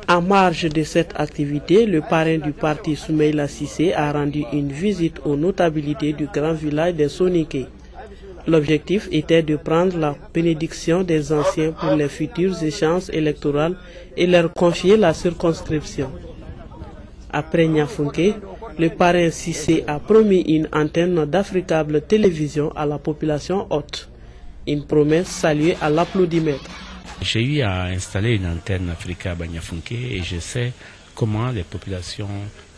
En marge de cette activité, le parrain du parti Soumaïla Cissé a rendu une visite aux notabilités du grand village des Soninké. L'objectif était de prendre la bénédiction des anciens pour les futures échéances électorales et leur confier la circonscription. Après Niafunké, le parrain Cissé a promis une antenne d'Africable Télévision à la population haute. Une promesse saluée à l'applaudimètre. J'ai eu à installer une antenne Africable à Niafunké et je sais comment les populations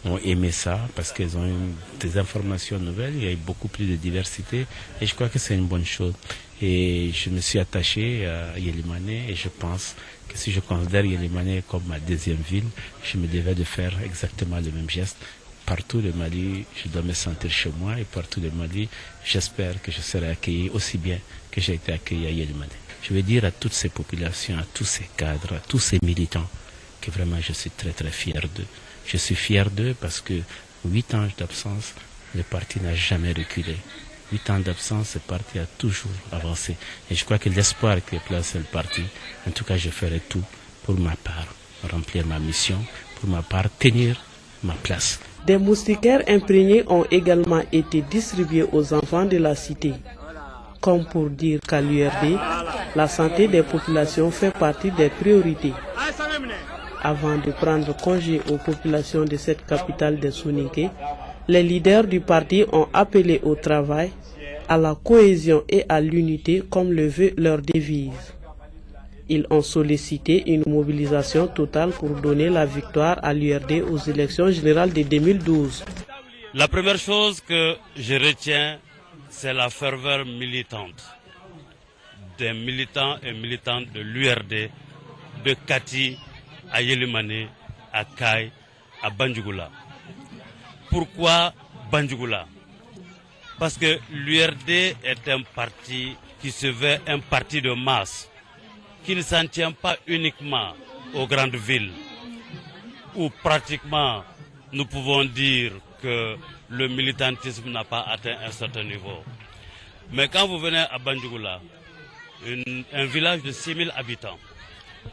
ont aimé ça parce qu'elles ont eu des informations nouvelles, il y a eu beaucoup plus de diversité et je crois que c'est une bonne chose. Et je me suis attaché à Yélimane et je pense que si je considère Yélimane comme ma deuxième ville, je me devais de faire exactement le même geste. Partout le Mali, je dois me sentir chez moi et partout le Mali, j'espère que je serai accueilli aussi bien que j'ai été accueilli à Yélimane. Je veux dire à toutes ces populations, à tous ces cadres, à tous ces militants que vraiment je suis très très fier d'eux. Je suis fier d'eux parce que 8 ans d'absence, le parti n'a jamais reculé. 8 ans d'absence, le parti a toujours avancé. Et je crois que l'espoir que place le parti, en tout cas je ferai tout pour ma part, remplir ma mission, pour ma part tenir ma place. Des moustiquaires imprégnés ont également été distribués aux enfants de la cité. Comme pour dire qu'à l'URD, la santé des populations fait partie des priorités. Avant de prendre congé aux populations de cette capitale des Soninké, les leaders du parti ont appelé au travail, à la cohésion et à l'unité comme le veut leur devise. Ils ont sollicité une mobilisation totale pour donner la victoire à l'URD aux élections générales de 2012. La première chose que je retiens, c'est la ferveur militante des militants et militantes de l'URD, de Kati à Yélimane, à Kay, à Banjugula. Pourquoi Banjugula? Parce que l'URD est un parti qui se veut un parti de masse, qui ne s'en tient pas uniquement aux grandes villes, où pratiquement nous pouvons dire que le militantisme n'a pas atteint un certain niveau. Mais quand vous venez à Banjugula, un village de 6000 habitants,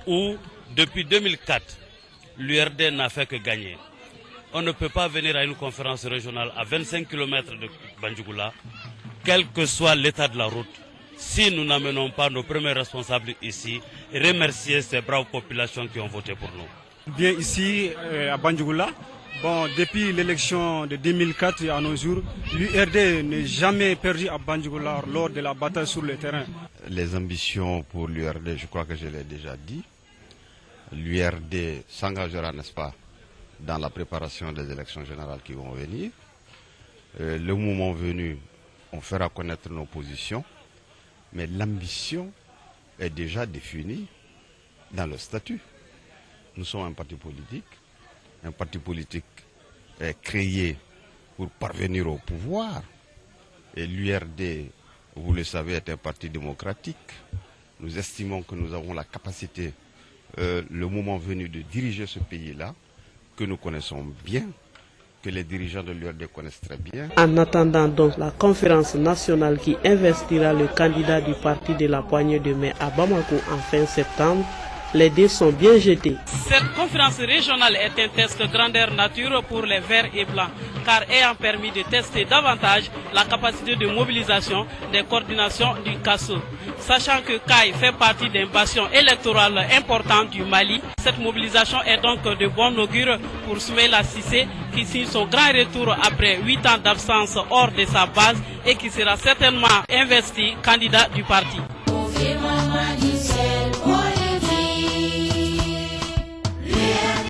où depuis 2004, l'URD n'a fait que gagner. On ne peut pas venir à une conférence régionale à 25 km de Banjugula, quel que soit l'état de la route, si nous n'amenons pas nos premiers responsables ici, et remercier ces braves populations qui ont voté pour nous. Bien ici à Banjugula, depuis l'élection de 2004 à nos jours, l'URD n'est jamais perdu à Banjugula lors de la bataille sur le terrain. Les ambitions pour l'URD, je crois que je l'ai déjà dit. L'URD s'engagera, n'est-ce pas, dans la préparation des élections générales qui vont venir. Le moment venu, on fera connaître nos positions, mais l'ambition est déjà définie dans le statut. Nous sommes un parti politique est créé pour parvenir au pouvoir. Et l'URD, vous le savez, est un parti démocratique. Nous estimons que nous avons la capacité, le moment venu, de diriger ce pays-là, que nous connaissons bien, que les dirigeants de l'URD connaissent très bien. En attendant donc la conférence nationale qui investira le candidat du parti de la poignée de main à Bamako en fin septembre, les dés sont bien jetés. Cette conférence régionale est un test de grandeur nature pour les verts et blancs, car ayant permis de tester davantage la capacité de mobilisation des coordinations du CASO. Sachant que Kay fait partie d'un bastion électoral important du Mali, cette mobilisation est donc de bon augure pour Soumaïla Cissé, qui signe son grand retour après 8 ans d'absence hors de sa base et qui sera certainement investi candidat du parti.